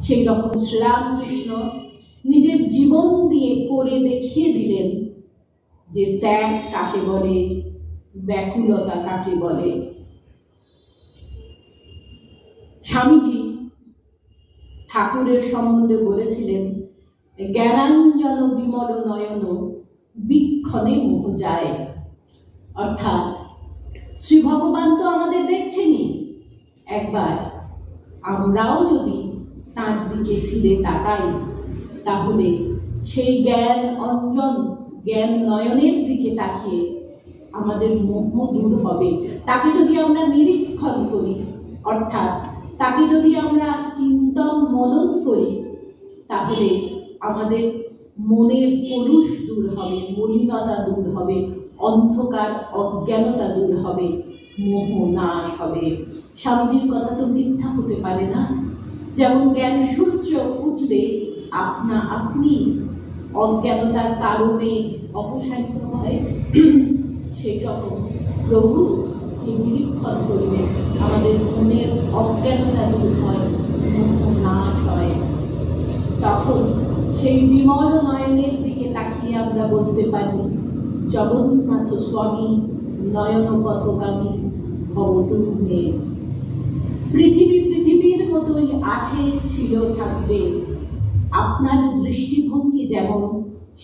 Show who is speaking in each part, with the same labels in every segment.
Speaker 1: সেই রকম শ্রীরামকৃষ্ণ নিজের জীবন দিয়ে করে দেখিয়ে দিলেন যে ত্যাগ কাকে বলে, ব্যাকুলতা কাকে বলে। স্বামীজি ঠাকুরের সম্বন্ধে বলেছিলেন, জ্ঞানাঞ্জন বিমল নয়ন বিক্ষণে মোহ যায়। অর্থাৎ শ্রী ভগবান তো আমাদের দেখছেনই, একবার আমরাও যদি তার দিকে ফিরে তাকাই তাহলে সেই জ্ঞান অঞ্জন, জ্ঞান নয়নের দিকে তাকিয়ে আমাদের মোহ দূর হবে। তাকে যদি আমরা নিরীক্ষণ করি, অর্থাৎ তাকে যদি আমরা চিন্তন মনন করি, তাহলে আমাদের মনের কলুষ দূর হবে, মলিনতা দূর হবে, অন্ধকার অজ্ঞানতা দূর হবে, মোহ নাশ হবে। স্বামীজির কথা তো মিথ্যা হতে পারে না। যেমন জ্ঞান সূর্য উঠলে আপনা আপনি অজ্ঞানতার কারণে অপসারিত হয়, সেই রকম প্রভু নিরীক্ষণ করলে আমাদের মনের অজ্ঞানতা দূর হয়, মোহ নাশ হয়। তখন সেই বিমল নয়নের দিকে তাকিয়ে আমরা বলতে পারি, জগন্নাথ স্বামী নয়ন পথগামী ভবতু মে। পৃথিবী পৃথিবীর মতোই আছে, ছিল, থাকবে। আপনার দৃষ্টিভঙ্গি যেমন,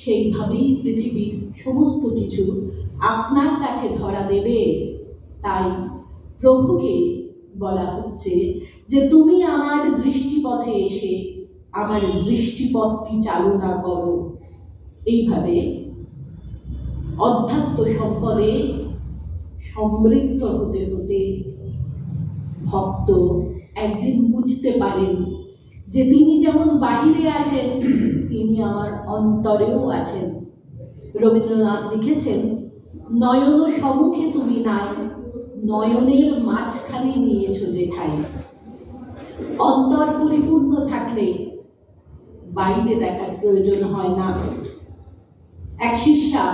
Speaker 1: সেইভাবেই পৃথিবীর সমস্ত কিছু আপনার কাছে ধরা দেবে। তাই প্রভুকে বলা হচ্ছে যে তুমি আমার দৃষ্টিপথে এসে আমার দৃষ্টিপথটি চালনা করো। এইভাবে অধ্যাত্ম সম্পদে সমৃদ্ধ হতে হতে ভক্ত একদিন বুঝতে পারেন যে তিনি যেমন বাহিরে আছেন, তিনি আমার অন্তরেও আছেন। রবীন্দ্রনাথ লিখেছেন, নয়ন সম্মুখে তুমি নাই, নয়নের মাঝখানে নিয়েছো যেখাই। অন্তর পরিপূর্ণ থাকলে বাইরে দেখার প্রয়োজন হয় না। এক শিষ্যা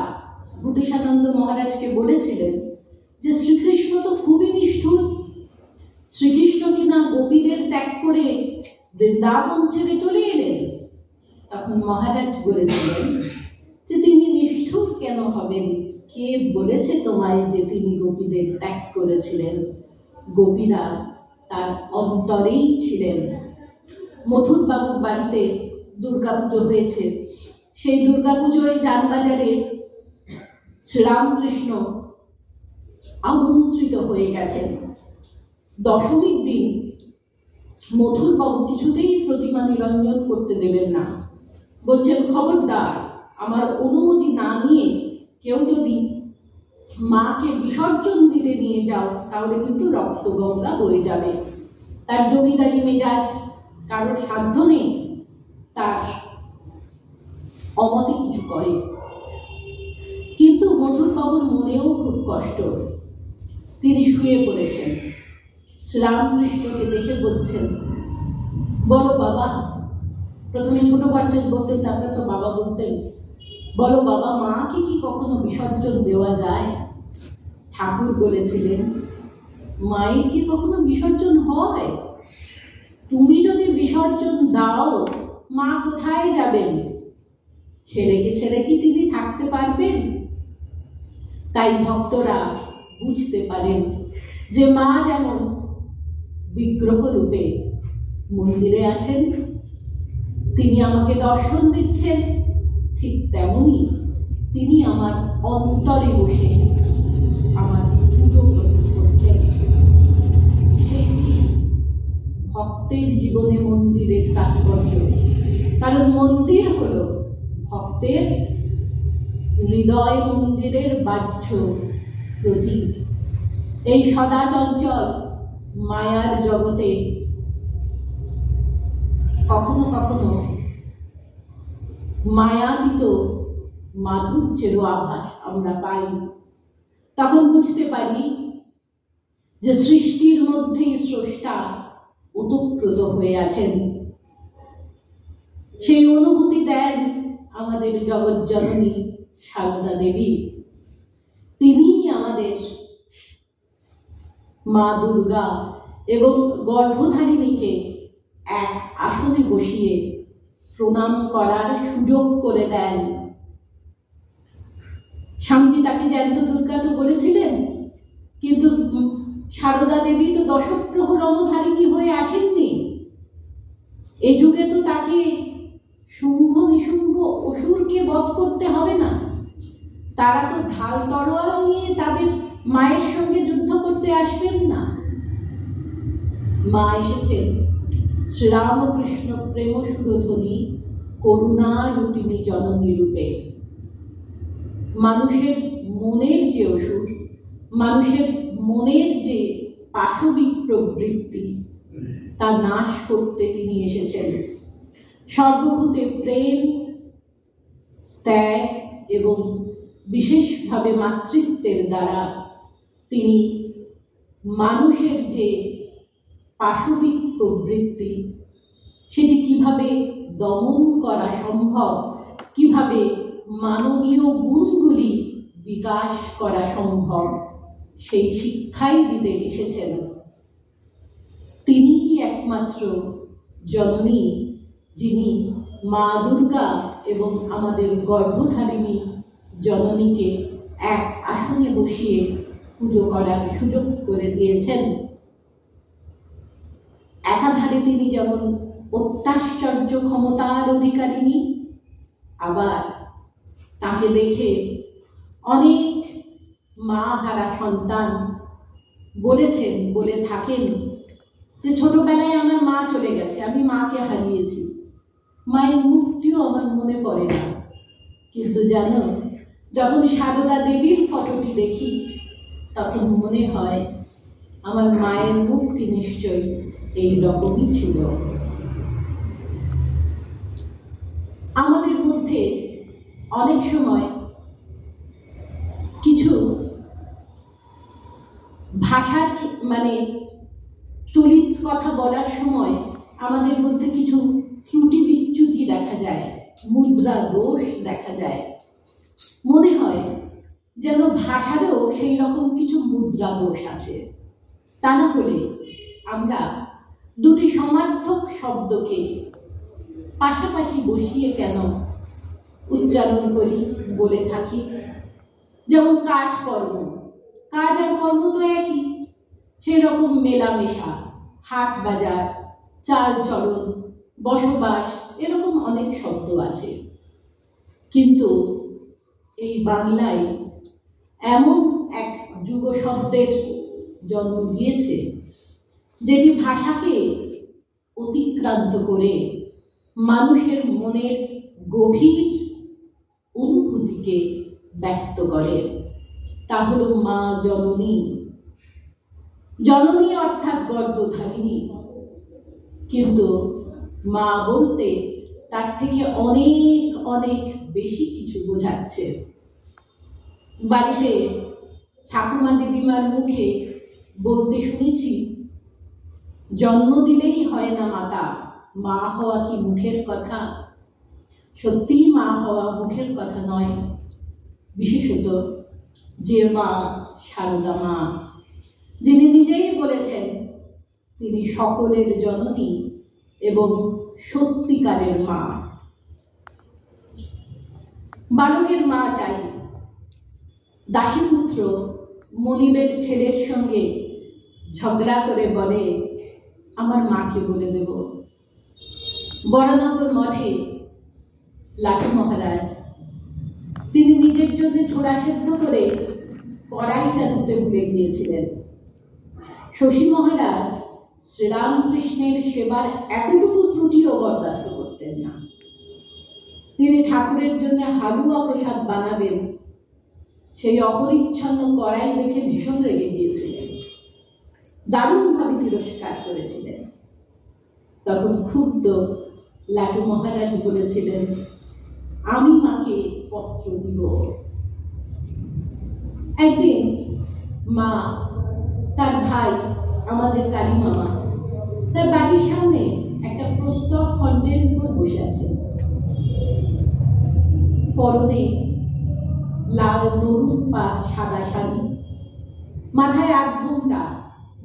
Speaker 1: ভূতেশানন্দ মহারাজকে বলেছিলেন যে শ্রীকৃষ্ণ তো খুবই নিষ্ঠুর, শ্রীকৃষ্ণ কিনা গোপীদের ত্যাগ করে বৃন্দাবন ছেড়ে চলে এলেন। তখন মহারাজ বলেছিলেন যে তিনি নিষ্ঠুর কেন হবেন? কে বলেছে তোমায় যে তিনি গোপীদের ত্যাগ করেছিলেন? গোপীরা তার অন্তরেই ছিলেন। মথুর বাবুর বাড়িতে দুর্গাপুজো হয়েছে। সেই দুর্গাপুজোয় যানবাজারে শ্রীরামকৃষ্ণ আমন্ত্রিত হয়ে গেছেন। দশমীর দিন মথুর বাবু কিছুতেই প্রতিমা নিরঞ্জন করতে দেবেন না। বলছেন, খবরদার, আমার অনুমতি না নিয়ে কেউ যদি মাকে বিসর্জন দিতে নিয়ে যাও তাহলে কিন্তু রক্তগঙ্গা বয়ে যাবে। তার জমিদারি মেজাজ, কারোর সাধ্য নেই তার অমতে কিছু করে। কিন্তু মথুর বাবুর মনেও খুব কষ্ট। তিনি শুয়ে পড়েছেন। শ্রীরামকৃষ্ণকে দেখে বলছেন, বলো বাবা। প্রথমে ছোট বাচ্চা বলতেন, তারপরে তো বাবা বলতেন। বলো বাবা, মাকে কি কখনো বিসর্জন দেওয়া যায়? ঠাকুর বলেছিলেন, মায়ের কি কখনো বিসর্জন হয়? তুমি যদি বিসর্জন দাও, মা কোথায় যাবেন? ছেলেকে ছেড়ে কি তিনি থাকতে পারবেন? তাই ভক্তরা বুঝতে পারেন যে মা যেমন বিগ্রহ রূপে মন্দিরে আছেন, তিনি আমাকে দর্শন দিচ্ছেন, ঠিক তেমনি তিনি আমার অন্তরে বসে আমার পুজো গ্রহণ করছেন। সেই ভক্তের জীবনে মন্দিরের তাৎপর্য। কারণ মন্দির হলো ভক্তের হৃদয় মন্দিরের বাহ্য প্রতীক। এই সদা চঞ্চল মায়ার জগতে কখনো কখনো মায়াতীত মাধুর্যেরও আভাস আমরা পাই। তখন বুঝতে পারি যে সৃষ্টির মধ্যেই স্রষ্টা ওতপ্রোত হয়ে আছেন। সেই অনুভূতি দেন আমাদের জগৎ জননী সারদা দেবী। তিনিই আমাদের মা দুর্গা এবং গর্ভধারিণীকে এক আসন আসনে বসিয়ে প্রণাম করার সুযোগ করে দেন। স্বামীজি তাকে জ্যান্ত দুর্গা তো বলেছিলেন, কিন্তু সারদা দেবী তো দশপ্রহর রণধারিণী হয়ে আসেননি। এ যুগে তো তাকে শুম্ভ নিশুম্ভ অসুরকে বধ করতে হবে না, তারা তো ঢাল তরোয়াল নিয়ে তাদের মায়ের সঙ্গে যুদ্ধ করতে আসবেন না। মা এসেছেন শ্রীরামকৃষ্ণ প্রেম সুরধ্বনি করুণা রূপিণী জননী রূপে। মানুষের মনের যে অসুর, মানুষের মনের যে পাশবিক প্রবৃত্তি, তা নাশ করতে তিনি এসেছেন। সর্বভূতে প্রেম, ত্যাগ এবং বিশেষভাবে মাতৃত্বের দ্বারা তিনি মানুষের যে পাশবিক প্রবৃত্তি, সেটি কিভাবে দমন করা সম্ভব, কিভাবে মানবীয় গুণগুলি বিকাশ করা সম্ভব, সেই শিক্ষাই দিতে এসেছেন। তিনিই একমাত্র জননী, যিনি মা দুর্গা এবং আমাদের গর্ভধারিণী জননীকে এক আসনে বসিয়ে পুজো করার সুযোগ করে দিয়েছেন। একাধারে তিনি যেমন অত্যাশ্চর্য ক্ষমতার অধিকারিণী, আবার তাকে দেখে অনেক মা হারা সন্তান বলেছেন, বলে থাকেন যে ছোটবেলায় আমার মা চলে গেছে, আমি মাকে হারিয়েছি, মায়ের মুখটিও আমার মনে পড়ে না। কিন্তু জানো, যখন সারদা দেবীর ফটোটি দেখি তখন মনে হয় আমার মায়ের মুখটি নিশ্চয়ই এই রকমই ছিল। আমাদের মধ্যে অনেক সময় কিছু ভাষার চলিত কথা বলার সময় আমাদের মধ্যে কিছু ত্রুটি বিচ্যুতি দেখা যায়, মুদ্রা দোষ দেখা যায়। মনে হয় যেন ভাষারও সেই রকম কিছু মুদ্রা দোষ আছে। তা না হলে আমরা দুটি সমার্থক শব্দকে পাশাপাশি বসিয়ে কেন উচ্চারণ করি, বলে থাকি? যেমন কাজকর্ম, কাজ আর কর্ম তো একই, সেই রকম মেলামেশা, হাট বাজার, চাল চলন, বসবাস, এরকম অনেক শব্দ আছে। কিন্তু এই বাংলায় এমন এক যুগ শব্দের জন্ম দিয়েছে যেটি ভাষাকে অতিক্রান্ত করে মানুষের মনের গভীর অনুভূতিকে ব্যক্ত করে। তা হল মা জননী। জননী অর্থাৎ গর্ভধারিণী, কিন্তু মা বলতে তার থেকে অনেক অনেক বেশি কিছু বোঝাচ্ছে। বাড়িতে ঠাকুমা দিদিমার মুখে বলতে শুনেছি, জন্ম দিলেই হয় না মাতা, মা হওয়া কি মুখের কথা? সত্যিই মা হওয়া মুখের কথা নয়। বিশেষত যে মা সারদা মা, যিনি নিজেই বলেছেন তিনি সকলের জননী এবং সত্যিকারের মা। বালকের মা চাই। দাসীপুত্র মনিবের ছেলের সঙ্গে ঝগড়া করে বলে, আমার মাকে বলে দেব। বড়নগর মঠে লাটু মহারাজ, তিনি নিজের জন্য ছোড়া সেদ্ধ করে কড়াইটা ধুতে ভুলে গিয়েছিলেন। শশী মহারাজ শ্রীরামকৃষ্ণের সেবার এতটুকু ত্রুটিও বরদাস্ত করতেন না। তিনি ঠাকুরের জন্য হালুয়া প্রসাদ বানাবেন, সেই অপরিচ্ছন্ন কড়াই দেখে ভীষণ রেগে গিয়েছিলেন, দারুণভাবে তিরস্কার করেছিলেন। তখন ক্ষুব্ধ লাটু মহারাজ বলেছিলেন, আমি মাকে পত্র দিব। একদিন মা তার ভাই, আমাদের কালী মামা, তার বাড়ির সামনে একটা প্রস্তর খণ্ডের উপর বসে আছে। পরনে লাল তরুণ পাড় সাদা শাড়ি, মাথায় 8 ঘোমটা,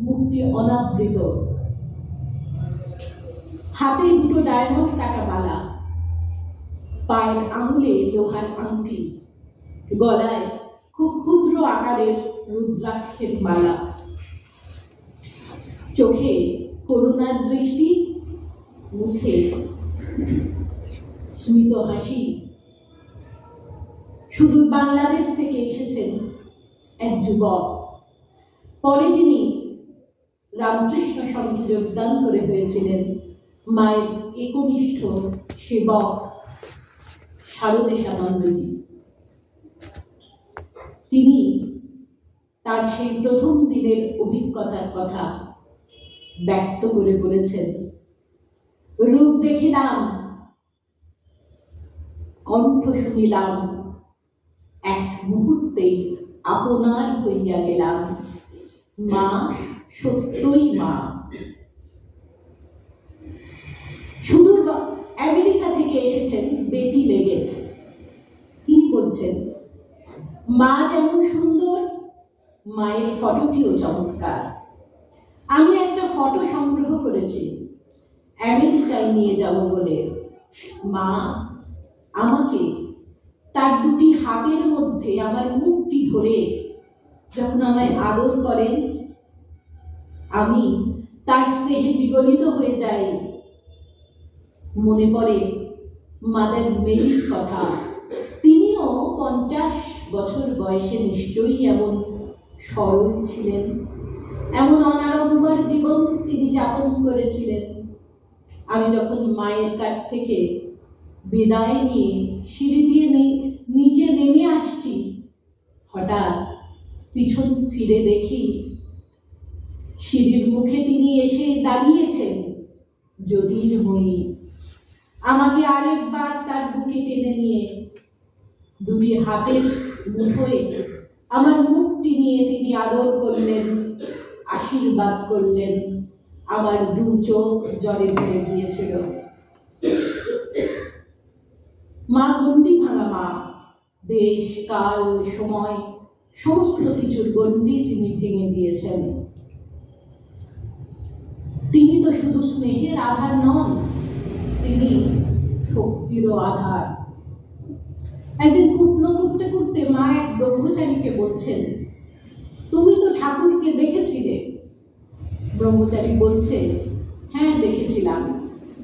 Speaker 1: মুখটি অনাবৃত। হাতে দুটো ডায়মন্ড কাটা বালা, পায়ের আঙুলে লোহার আংটি, গলায় খুব ক্ষুদ্র আকারের রুদ্রাক্ষের মালা, চোখে করুণার দৃষ্টি, মুখে স্মিত হাসি। সুদূর বাংলাদেশ থেকে এসেছেন এক যুবক, পরে যিনি রামকৃষ্ণ সঙ্ঘে যোগদান করে হয়েছিলেন মায়ের একনিষ্ঠ সেবক শারদেশানন্দজি। তিনি তার সেই প্রথম দিনের অভিজ্ঞতার কথা ব্যক্ত করে বলেছেন, রূপ দেখিলাম, কণ্ঠ শুনিলাম, এক মুহূর্তে আপনার হইয়া গেলাম, মা সত্যই মা। সুদূর আমেরিকা থেকে এসেছেন বেটি লেগেট। তিনি বলছেন, মা যেমন সুন্দর, মায়ের ফটোটিও চমৎকার। আমি একটা ফটো সংগ্রহ করেছি আমেরিকায় নিয়ে যাব বলে। মা আমাকে তার দুটি হাতের মধ্যে আমার মুখটি ধরে যখন আমায় আদর করেন, আমি তার স্নেহে বিগলিত হয়ে যাই। মনে পড়ে মাদার মেরির কথা। তিনিও 50 বছর বয়সে নিশ্চয়ই এমন সরল ছিলেন, এমন অনাড়ম্বর জীবন তিনি যাপন করেছিলেন। আমি যখন মায়ের কাছ থেকে বিদায় নিয়ে সিঁড়ি দিয়ে নিচে নেমে আসছি, হঠাৎ পিছন ফিরে দেখি সিঁড়ির মুখে তিনি এসে দাঁড়িয়েছেন জ্যোতির্ময়ী। আমাকে আরেকবার তার বুকে টেনে নিয়ে দুটি হাতের মুঠোয় আমার মুখটি নিয়ে তিনি আদর করলেন, আশীর্বাদ করলেন। আমার দু চোখ জলে ভরে গিয়েছিল। মা গণ্ডি ভাঙা মা, দেশ কাল সময় সমস্ত কিছুর গণ্ডি তিনি ভেঙে দিয়েছেন। তিনি তো শুধু স্নেহের আধার নন, তিনি শক্তিরও আধার। একদিন কুটনো করতে করতে মা এক ব্রহ্মচারীকে বলছেন, তুমি তো ঠাকুরকে দেখেছিলে? ব্রহ্মচারী বলছে, হ্যাঁ দেখেছিলাম।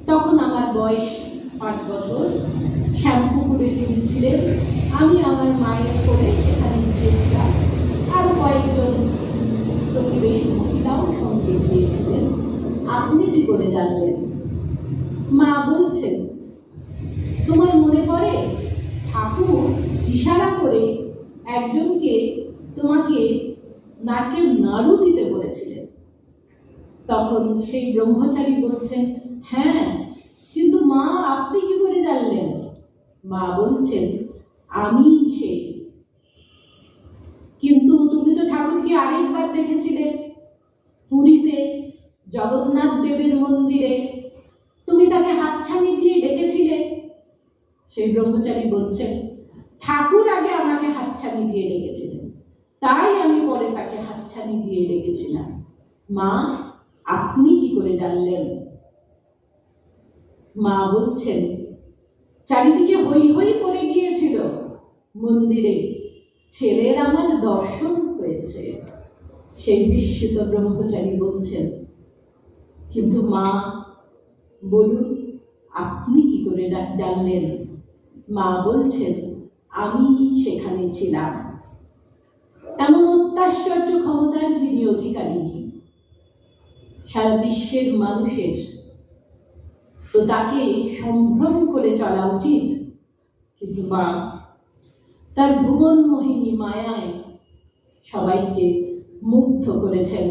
Speaker 1: তখন আমার বয়স 5 বছর। শ্যামপুকুরে তিনি ছিলেন, আমি আমার মায়ের কোলে সেখানে গিয়েছিলাম। আরো কয়েকজন প্রতিবেশী মহিলাও সঙ্গে গিয়েছিলেন। আপনি কি করে জানলেন? মা বলছেন, তোমার মনে পড়ে ঠাকুর ইশারা করে একজনকে তোমাকে নাকের নাড়ু দিতে বলেছিলেন। তখন সেই ব্রহ্মচারী বলছেন, হ্যাঁ, কিন্তু মা আপনি কি করে জানলেন? মা বলছেন, আমি সেই। কিন্তু তুমি তো ঠাকুরকে আরেকবার দেখেছিলে পুরীতে জগন্নাথ দেবের মন্দিরে, তুমি তাকে হাতছানি দিয়ে ডেকেছিলে। সেই ব্রহ্মচারী বলছেন, ঠাকুর আগে আমাকে হাতছানি দিয়ে ডেকেছিলেন, তাই আমি পরে তাকে হাতছানি দিয়ে ডেকেছিলাম। মা আপনি কি করে জানলেন? মা বলছেন, চারিদিকে হই হই পড়ে গিয়েছিল মন্দিরে, ছেলের আমার দর্শন হয়েছে। সেই বিস্মিত ব্রহ্মচারী বলছেন, কিন্তু মা বলুন আপনি কি করে জানলেন? মা বলছেন, আমি সেখানে ছিলাম। এমন অত্যাশ্চর্য ক্ষমতার যিনি অধিকারিণী, সারা বিশ্বের মানুষের তো তাকে সম্ভ্রম করে চলা উচিত। কিন্তু মা তার ভুবন মোহিনী মায়ায় সবাইকে মুগ্ধ করেছেন।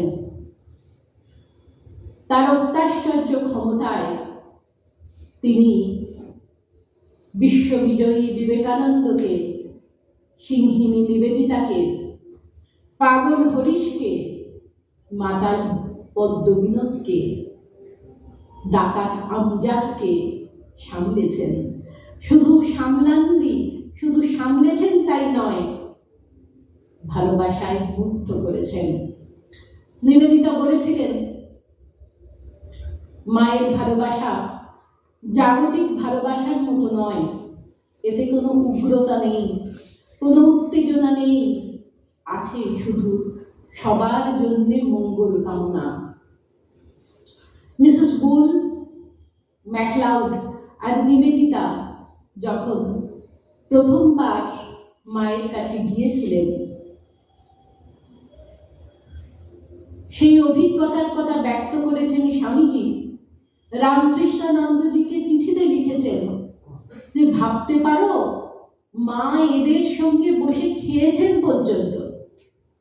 Speaker 1: তার অত্যাশ্চর্য ক্ষমতায় তিনি বিশ্ববিজয়ী বিবেকানন্দকে, সিংহিনী নিবেদিতাকে, পাগল হরিশকে, মাতাল পদ্মবিনোদকে, ডাকাত আমজাদকে সামলেছেন। শুধু সামলেছেন তাই নয়, ভালোবাসায় মুগ্ধ করেছেন। নিবেদিতা বলেছিলেন, মায়ের ভালোবাসা জাগতিক ভালোবাসার মতো নয়। এতে কোনো উগ্রতা নেই, কোনো উত্তেজনা নেই, আছে শুধু সবার জন্য মঙ্গল কামনা। মিসেস বুল, ম্যাকলাউড আর নিবেদিতা যখন প্রথমবার মায়ের কাছে গিয়েছিলেন, সেই অভিজ্ঞতার কথা ব্যক্ত করেছেন স্বামীজি। রামকৃষ্ণানন্দজিকে চিঠিতে লিখেছেন যে ভাবতে পারো মা এদের সঙ্গে বসে খেয়েছেন পর্যন্ত।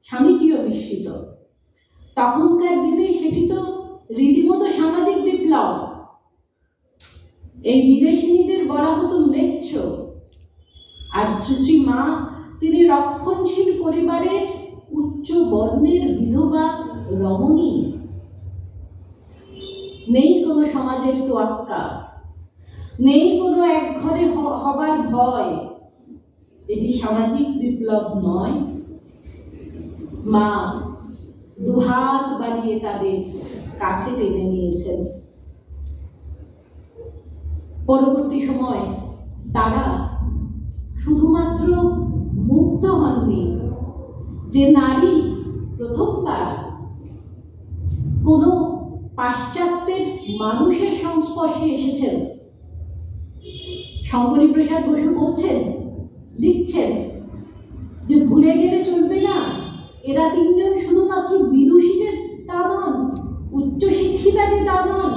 Speaker 1: স্বামীজিও বিস্মিত। তখনকার দিনে সেটি তো রীতিমতো সামাজিক বিপ্লব। এই বিদেশিনীদের বলা হতো ম্লেচ্ছ। আর শ্রী শ্রী মা তিনি রক্ষণশীল পরিবারের উচ্চ বর্ণের বিধবা রমণী। নেই কোনো সমাজের তোয়াক্কা, নেই কোনো এক ঘরে হবার ভয়। এটি সামাজিক বিপ্লব নয়। মা দুহাত বাড়িয়ে তাদের কাছে টেনে নিয়েছেন। পরবর্তী সময় তারা শুধুমাত্র মুক্ত হননি, যে নারী প্রথমবার কোনো পাশ্চাত্যের মানুষের সংস্পর্শে এসেছেন। শঙ্করী প্রসাদ বসু বলছেন, লিখছেন যে ভুলে গেলে চলবে না, এরা তিনজন শুধুমাত্র বিদুষীদের তা নন, উচ্চশিক্ষিতা যে তা নন,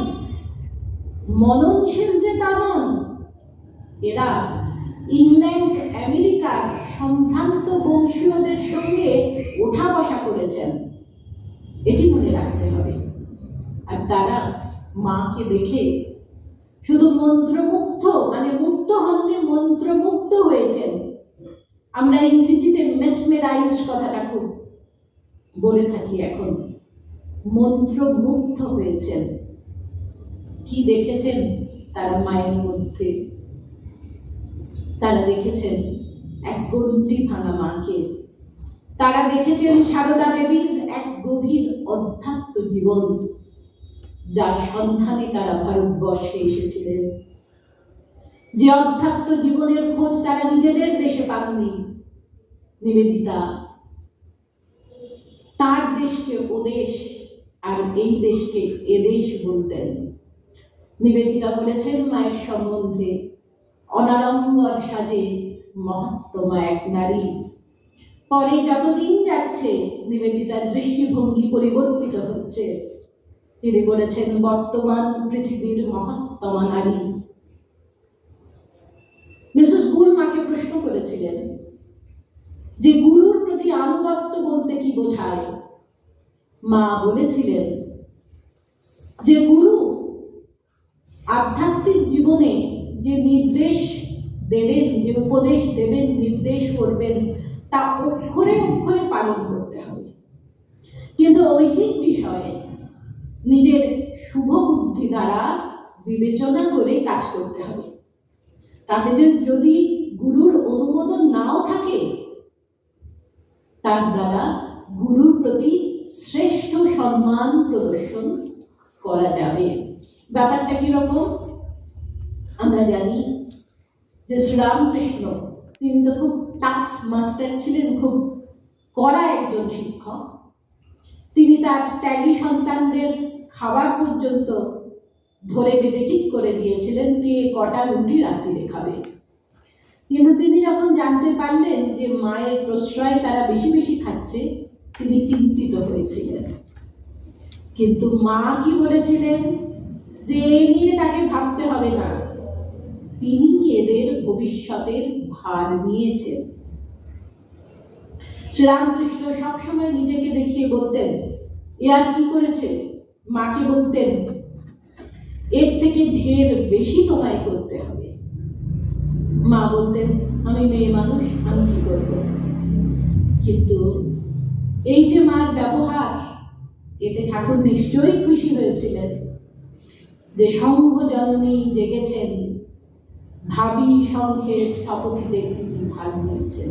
Speaker 1: মননশীল যে তা নন, এরা ইংল্যান্ড আমেরিকার সম্ভ্রান্ত বংশীয়দের সঙ্গে ওঠা বসা করেছেন। এটি মনে রাখতে হবে। আর তারা মাকে দেখে শুধু মন্ত্রমুগ্ধ, মানে মুক্ত হননি, মন্ত্রমুগ্ধ হয়েছেন। আমরা ইংরেজিতে মেসমেরাইজড কথাটা খুব বলে থাকি এখন। মন্ত্রমুগ্ধ হয়েছেন। কি দেখেছেন তারা মায়ের মধ্যে? তারা দেখেছেন এক গণ্ডি ভাঙা মাকে। তারা দেখেছেন সারদা দেবীর এক গভীর অধ্যাত্ম জীবন, যার সন্ধানে তারা ভারতবর্ষে এসেছিলেন। যে অধ্যাত্ম জীবনের খোঁজ তারা নিজেদের দেশে পাননি। নিবেদিতা তার দেশকে ওদেশ আর এই দেশকে এদেশ বলতেন। নিবেদিতা বলেছেন মায়ের সম্বন্ধে, অনাড়ম্বর সাজে মহত্তমা এক নারী। পরে যতদিন যাচ্ছে নিবেদিতার দৃষ্টিভঙ্গি পরিবর্তিত হচ্ছে। তিনি বলেছেন বর্তমান পৃথিবীর মহত্তমা নারী। মিসেস বুল মাকে প্রশ্ন করেছিলেন যে গুরুর প্রতি আনুগত্য বলতে কি বোঝায়। মা বলেছিলেন যে গুরু আধ্যাত্মিক জীবনে যে নির্দেশ দেবেন, যে উপদেশ দেবেন, নির্দেশ করবেন, তা অক্ষরে অক্ষরে পালন করতে হবে। কিন্তু ঐহিক বিষয়ে নিজের শুভ বুদ্ধি দ্বারা বিবেচনা করে কাজ করতে হবে। তাতে যদি গুরুর অনুমোদন নাও থাকে, তার দ্বারা গুরুর প্রতি শ্রেষ্ঠ সম্মান প্রদর্শন করা যাবে। ব্যাপারটা কিরকম? আমরা জানি যে শ্রীরামকৃষ্ণ তিনি তো খুব টাফ মাস্টার ছিলেন, খুব কড়া একজন শিক্ষক। তিনি তার ত্যাগী সন্তানদের খাবার পর্যন্ত ধরে বেঁধে ঠিক করে দিয়েছিলেন কে কটা রুটি রাত্রিরে খাবে। কিন্তু তিনি যখন জানতে পারলেন যে মায়ের প্রশ্রয় তারা বেশি বেশি খাচ্ছে, তিনি চিন্তিত হয়েছিলেন। কিন্তু মা কি বলেছিলেন যে এ নিয়ে তাকে ভাবতে হবে না, তিনি এদের ভবিষ্যতের ভার নিয়েছেন। শ্রীরামকৃষ্ণ সবসময় নিজেকে দেখিয়ে বলতেন এ আর কি করেছে। মাকে বলতেন এর থেকে ঢের বেশি তোমায় করতে হবে। মা বলতেন আমি মেয়ে মানুষ, আমি কি করব। কিন্তু এই যে মার ব্যবহার, এতে ঠাকুর নিশ্চয়ই খুশি হয়েছিলেন যে সংঘ জননী জেগেছেন, ভাবী সংঘের স্থপতিদের তিনি ভাগ নিয়েছেন।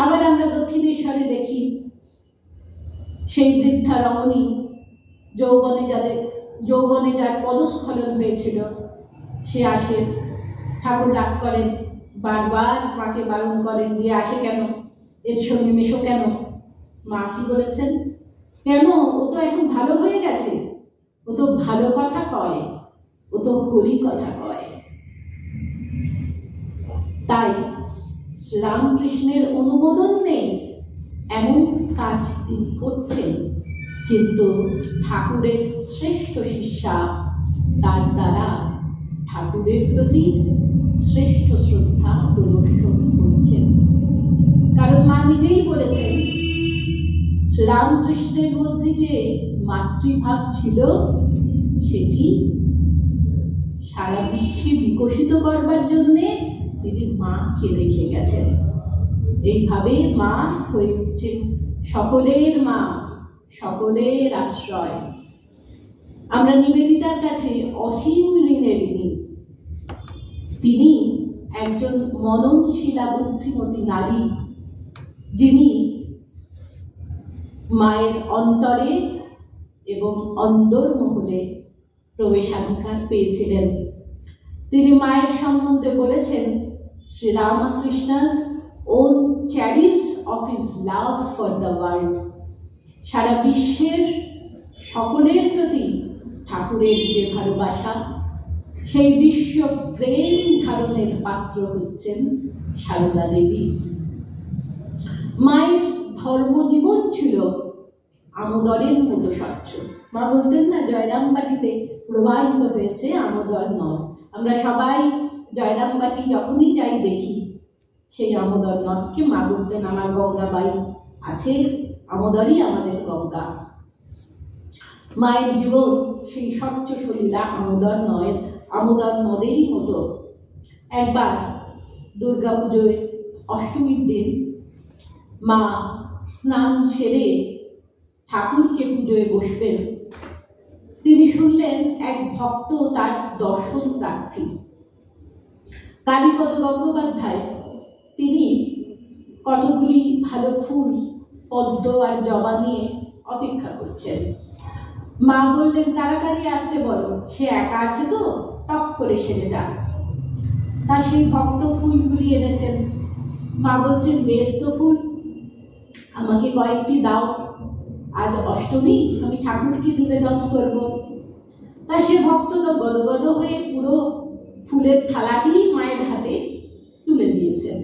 Speaker 1: আবার আমরা দক্ষিণেশ্বরে দেখি সেই বৃদ্ধা রমণী যৌবনে যার পদস্খলন হয়েছিল, সে আসে, ঠাকুর ডাক করেন, বারবার মাকে বারণ করেন যে আসে কেন, এর সঙ্গে মেশো কেন। মা কি বলেছেন, কেন, ও তো এখন ভালো হয়ে গেছে, ও তো ভালো কথা কয়, ও তো হরি কথা কয়। তাই শ্রীরামকৃষ্ণের অনুমোদন নেই এমন কাজ তিনি করছেন, কিন্তু ঠাকুরের শ্রেষ্ঠ শিষ্যা, তার দ্বারা ঠাকুরের প্রতি শ্রেষ্ঠ শ্রদ্ধা প্রদর্শন করছেন। কারণ মা নিজেই বলেছেন, শ্রীরামকৃষ্ণের মধ্যে যে মাতৃভাব ছিল সেটি সারা বিশ্বে বিকশিত করবার জন্য তিনি মাকে রেখে গেছেন। এইভাবে মা হয়ে উঠছেন সকলের মা, সকলের আশ্রয়। আমরা নিবেদিতার কাছে অসীম ঋণের ঋণী। তিনি একজন মননশীলা বুদ্ধিমতী নারী, যিনি মায়ের অন্তরে এবং অন্তর্মহলে প্রবেশাধিকার পেয়েছিলেন। তিনি মায়ের সম্বন্ধে বলেছেন, Shri রামকৃষ্ণ's own cherish of his love for the world, সারা বিশ্বের সকলের প্রতি ঠাকুরের যে ভালোবাসা, সেই বিশ্ব প্রেম ধারণের পাত্র হচ্ছেন সারদা দেবী। মায়ের ধর্মজীবন ছিল আমোদরের মতো স্বচ্ছ। মা বলতেন না, জয়রামবাটিতে প্রবাহিত হয়েছে আমোদর নদ। আমরা সবাই জয়রামবাটি যখনই যাই দেখি সেই আমোদর নদকে। মা বলতেন, আমার গঙ্গাবাই আছে, আমোদরই আমাদের গঙ্গা। মায়ের জীবন সেই স্বচ্ছ সলীলা আমোদর নদেরই মতো। একবার দুর্গাপুজোয় অষ্টমীর দিন মা স্নান সেরে ঠাকুরকে পুজোয় বসবেন। তিনি শুনলেন এক ভক্ত তার দর্শন প্রার্থী, কালীপদ গঙ্গোপাধ্যায়। তিনি কতগুলি ভালো ফুল, পদ্ম আর জবা নিয়ে অপেক্ষা করছেন। মা বললেন, তাড়াতাড়ি আসতে বলো, সে একা আছে তো, টপ করে সেরে যান। তা সেই ভক্ত ফুলগুলি এনেছেন। মা বলছেন, বেশ তো ফুল, আমাকে কয়েকটি দাও, আজ অষ্টমী, আমি ঠাকুরকে নিবেদন করব। তা সে ভক্ত তো গদগদ হয়ে পুরো ফুলের থালাটি মায়ের হাতে তুলে দিয়েছেন।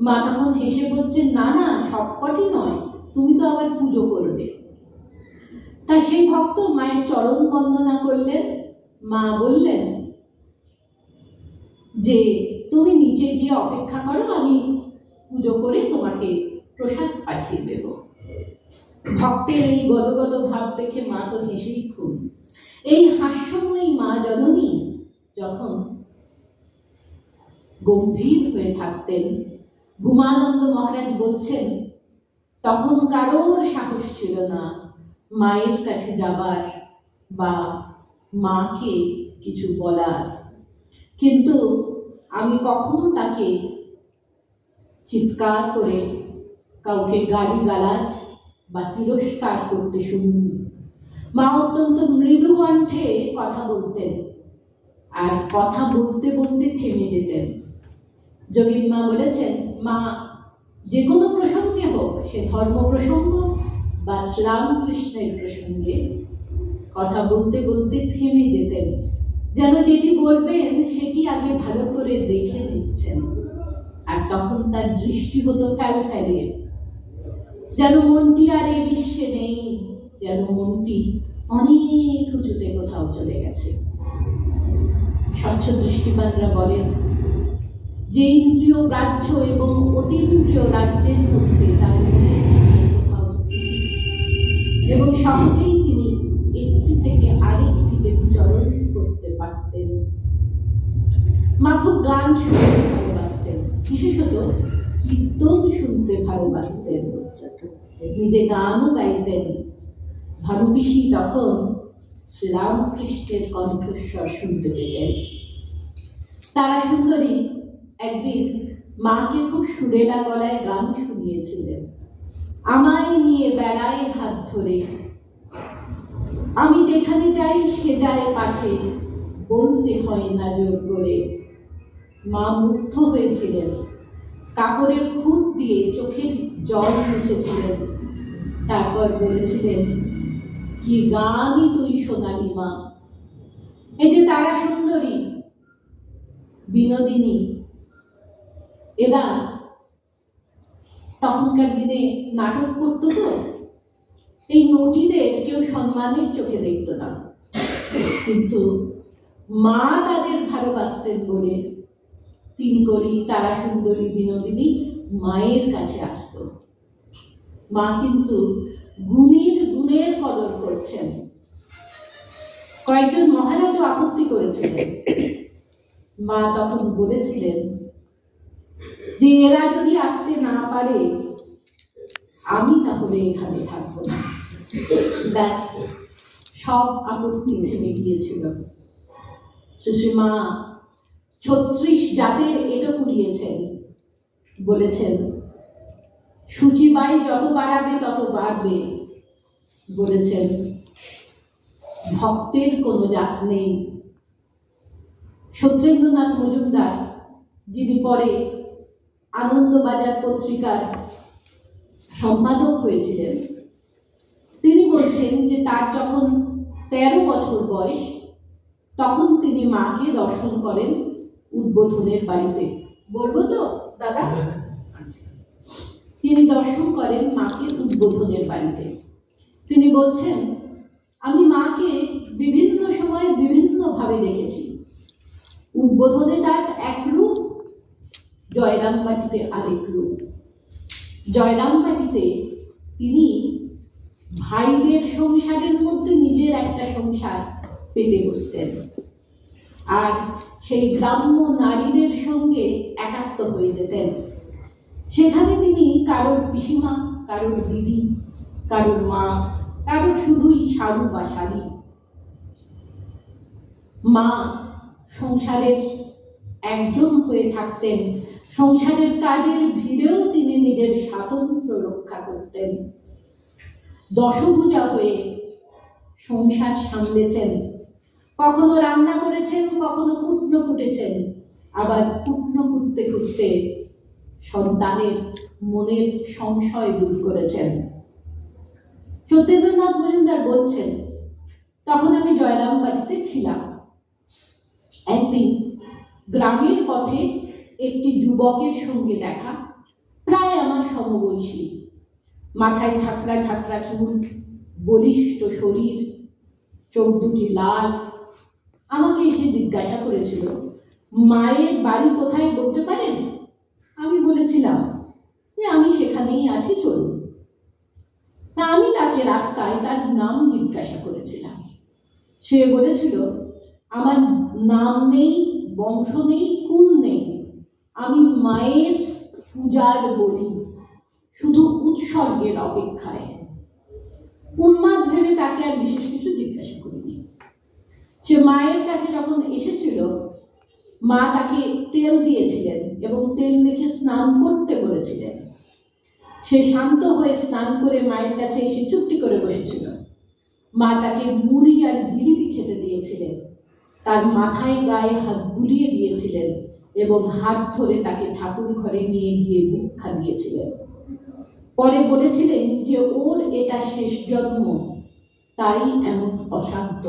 Speaker 1: মা তখন হেসে বলছেন, না না, সবকটি নয়, তুমি তো আবার পুজো করবে। তা সেই ভক্ত মায়ের চরণ বন্দনা করলেন। মা বললেন যে, তুমি নিচে গিয়ে অপেক্ষা করো, আমি পুজো করে তোমাকে প্রসাদ পাঠিয়ে দেব। ভক্তের এই গদগদ ভাব দেখে মা তো হেসেই খুব। এই হাস্যময়ী মা জননী যখন গম্ভীর হয়ে থাকতেন, ভূমানন্দ মহারাজ বলছেন, তখন কারোর সাহস ছিল না মায়ের কাছে যাবার বা মাকে কিছু বলার। কিন্তু আমি কখনো তাকে চিৎকার করে কাউকে গালিগালাজ বা তিরস্কার করতে শুনিনি। মা অত্যন্ত মৃদু কণ্ঠে কথা বলতেন, আর কথা বলতে বলতে থেমে যেতেন। যোগীন মা বলেছেন, মা যে কোনো প্রসঙ্গে হোক, সে ধর্ম প্রসঙ্গ বা শ্রীরামকৃষ্ণের প্রসঙ্গে, কথা বলতে বলতে থেমে যেতেন, যেন যেটি বলবেন সেটি আগে ভালো করে দেখে নিচ্ছেন। আর তখন তার দৃষ্টি হতো ফ্যালফ্যালে, যেন মনটি আর এই বিশ্বে নেই, যেন মনটি অনেক উঁচুতে কোথাও চলে গেছে। স্বচ্ছ দৃষ্টিপাতরা বলেন যে ইন্দ্রিয় গ্রাহ্য এবং অতীন্দ্রিয় রাজ্যের মধ্যে তার কোথাও স্থিতি, এবং সহজেই তিনি একটি থেকে আরেকটিতে বিচরণ করতে পারতেন। মা খুব গান শুনতে ভালোবাসতেন, বিশেষত কীর্তন শুনতে ভালোবাসতেন, নিজে গানও গাইতেন। ভানুপিসি তখন শ্রীরামকৃষ্ণের কণ্ঠস্বর শুনতে পেতেন। তারা সুন্দরী একদিন মাকে খুব সুরেলা গলায় গান শুনিয়েছিলেন। আমায় নিয়ে বেড়ায় হাত ধরে, আমি যেখানে যাই সে যায় পাছে, বলতে হয় না জোর করে। মা মুগ্ধ হয়েছিলেন, কাপড়ের খুঁট দিয়ে চোখের জল মুছেছিলেন, তারপর বলেছিলেন, কি গানই তুই সোনালি মা। এই যে তারা সুন্দরী, বিনোদিনী, এরা তখনকার দিনে নাটক করতো তো, এই নটিদের কেউ সম্মানের চোখে দেখত না, কিন্তু মা তাদের ভালোবাসতেন বলে তিন করি তারা সুন্দরী বিনোদিনী মায়ের কাছে আসতো। মা কিন্তু গুণের কদর করছেন। কয়েকজন মহারাজও আপত্তি করেছিলেন। মা তখন বলেছিলেন যে এরা যদি আসতে না পারে আমি তাহলে এখানে থাকবো না। ব্যাস, সব আপত্তি থেমে গিয়েছিল। শ্রীমা 36 জাতের এটো কুড়িয়েছেন, বলেছেন সূচিবাই যত বাড়াবে তত বাড়বে, বলেছেন ভক্তের কোনো জাত নেই। সত্যেন্দ্রনাথ মজুমদার, যিনি পরে আনন্দবাজার পত্রিকার সম্পাদক হয়েছিলেন, তিনি বলছেন যে তার যখন 13 বছর বয়স তখন তিনি মাকে দর্শন করেন উদ্বোধনের বাড়িতে। বলবো তো দাদা? আচ্ছা, তিনি দর্শন করেন মাকে উদ্বোধনের বাড়িতে। তিনি বলছেন, আমি মাকে বিভিন্ন সময় বিভিন্ন ভাবে দেখেছি। উদ্বোধনে তার এক রূপ, জয়রামবাটিতে আরেক রূপ। জয়রামবাটিতে তিনি ভাইদের সংসারের মধ্যে নিজের একটা সংসার পেতে বসতেন, আর সেই গ্রাম্য নারীদের সঙ্গে একাত্ম হয়ে যেতেন। সেখানে তিনি কারোর পিসিমা, কারোর দিদি, কারোর মা, কারোর শুধুই সারু বা শাড়ি। মা সংসারের একজন হয়ে থাকতেন, সংসারের কাজের ভিড়েও তিনি নিজের স্বাতন্ত্র্য রক্ষা করতেন। দশভুজা হয়ে সংসার সামলেছেন, কখনো রান্না করেছেন, কখনো কুটনো কুটেছেন, আবার কুটনো কুটতে কুটতে সন্তানের মনের সংশয় দূর করেছেন। সত্যেন্দ্রনাথ মজুমদার বলছেন, তখন আমি জয়রামবাটিতে ছিলাম। একদিন গ্রামের পথে একটি যুবকের সঙ্গে দেখা, প্রায় আমার সমবয়সী, মাথায় ঝাঁকড়া ঝাঁকড়া চুল, বলিষ্ঠ শরীর, চোখ দুটি লাল। আমাকে এসে জিজ্ঞাসা করেছিল, মায়ের বাড়ি কোথায় বলতে পারেন? আমি বলেছিলাম যে আমি সেখানেই আছি, চলুন। আমি তাকে রাস্তায় তার নাম জিজ্ঞাসা করেছিলাম। সে বলেছিল, আমার নাম নেই, বংশ নেই, কুল নেই, আমি মায়ের পূজার বলি, শুধু উৎসর্গের অপেক্ষায়। উন্মাদ ভেবে তাকে আর বিশেষ কিছু জিজ্ঞাসা করিনি। সে মায়ের কাছে যখন এসেছিল, মা তাকে তেল দিয়েছিলেন এবং তেল মেখে স্নান করতে বলেছিলেন। সে শান্ত হয়ে স্নান করে মায়ের কাছে এসে চুপটি করে বসেছিল। মা তাকে মুড়ি আর জিলিপি খেতে দিয়েছিলেন, তার মাথায় গায়ে হাত বুলিয়ে দিয়েছিলেন এবং হাত ধরে তাকে ঠাকুর ঘরে নিয়ে গিয়ে ভিক্ষা দিয়েছিলেন। পরে বলেছিলেন যে ওর এটা শেষ জন্ম, তাই এমন অশান্ত।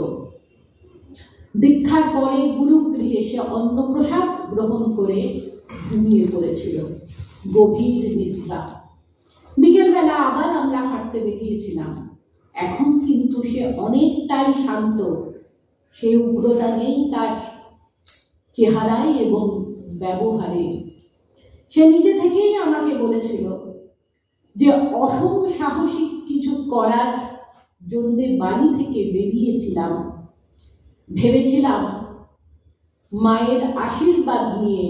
Speaker 1: দীক্ষার পরে গুরুগৃহে সে অন্নপ্রসাদ গ্রহণ করে ঘুমিয়ে পড়েছিল, গভীর নিদ্রা। বিকেলবেলা আবার আমরা হাঁটতে বেরিয়েছিলাম। এখন কিন্তু সে অনেকটাই শান্ত, সে উগ্রতা নেই তার চেহারায় এবং ব্যবহারে। সে নিজে থেকেই আমাকে বলেছিল যে অসম সাহসিক কিছু করার জন্য বাড়ি থেকে বেরিয়েছিলাম, ভেবেছিলাম মায়ের আশীর্বাদ নিয়ে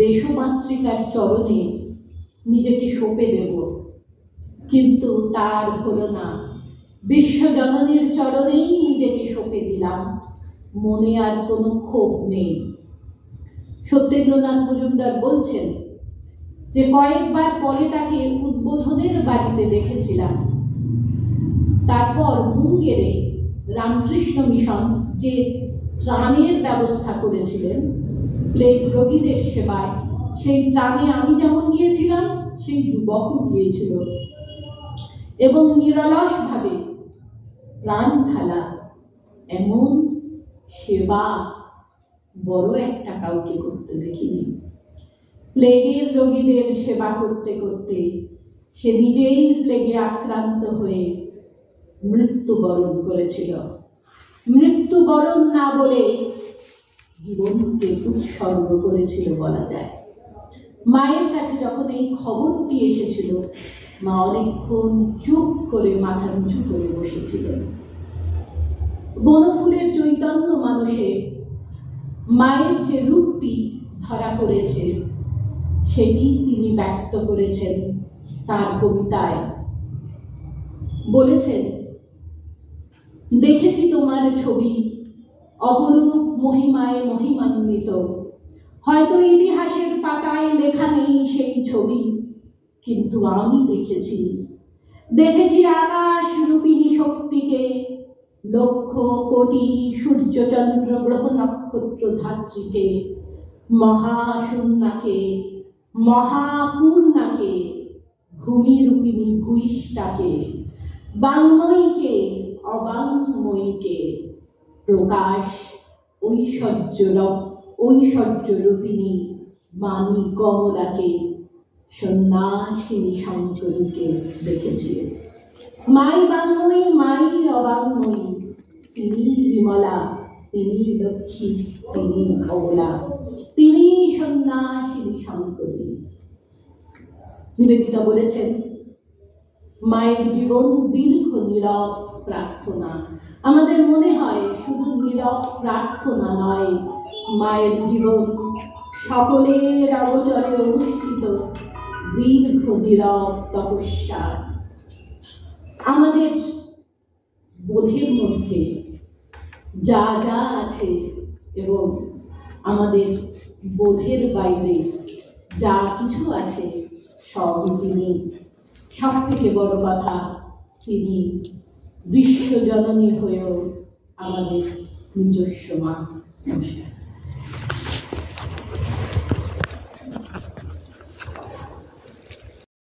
Speaker 1: দেশমাতৃকার চরণে নিজেকে সঁপে দেব, কিন্তু তার হলো না। বিশ্বজননীর চরণেই নিজেকে সঁপে দিলাম, মনে আর কোনো ক্ষোভ নেই। সত্যেন্দ্রনাথ মজুমদার বলছেন যে কয়েকবার পরে তাকে উদ্বোধনের বাড়িতে দেখেছিলাম। তারপর মুঙ্গেরে রামকৃষ্ণ মিশন, যে ত্রাণের ব্যবস্থা করেছিলেন প্লেগ রোগীদের সেবায়। সেই ত্রাণে আমি যেমন গিয়েছিলাম, সেই যুবকও গিয়েছিল এবং নিরলসভাবে প্রাণ ঢালা এমন সেবা বড় একটা কাউকে করতে দেখিনি। প্লেগের রোগীদের সেবা করতে করতে সে নিজেই প্লেগে আক্রান্ত হয়ে মৃত্যুবরণ করেছিল। মৃত্যুবরণ না বলে জীবনকে উৎসর্গ করেছিল বলা যায়। মায়ের কাছে যখন এই খবরটি এসেছিল, মা অনেকক্ষণ চুপ করে মাথা নিচু করে বসেছিলেন। বনফুলের চৈতন্য মানুষে মায়ের যে রূপটি ধরা পড়েছে সেটি তিনি ব্যক্ত করেছেন তার কবিতায়। বলেছেন, দেখেছি তোমার ছবি অপরূপ মহিমায় মহিমান্বিত, হয়তো ইতিহাসের পাতায় লেখা নেই সেই ছবি, কিন্তু আমি দেখেছি আকাশ রূপিণী শক্তিকে, লক্ষ কোটি সূর্য চন্দ্র গ্রহ নক্ষত্র ধাত্রীকে, মহাশূন্যাকে, মহাপূর্ণাকে, ভূমিরূপিণী ভূইষ্ঠাকে, বাংময়ীকে, অবাংময়ীকে, প্রকাশ ঐশ্বর্যরূপিণী বাণী কমলাকে, সন্ন্যাসিনী শঙ্করীকে দেখেছি। মাই বাংময়ী, মাই অবাংময়ী, তিনি বিমলা, তিনি লক্ষ্মী, তিনি কমলা, তিনি সন্ন্যাসিনী শঙ্করী। নিবেদিতা বলেছেন, মায়ের জীবন দীর্ঘ নীরব প্রার্থনা। আমাদের মনে হয় শুধু নীরব প্রার্থনা নয়, মায়ের জীবন সকলের অগোচরে অনুষ্ঠিত দীর্ঘ নীরব তপস্যা। আমাদের বোধের মধ্যে যা যা আছে এবং আমাদের বোধের বাইরে যা কিছু আছে সবই তিনি। সব থেকে বড় কথা, তিনি বিশ্বজননী হয়েও আমাদের নিজস্ব মা। নমস্কার।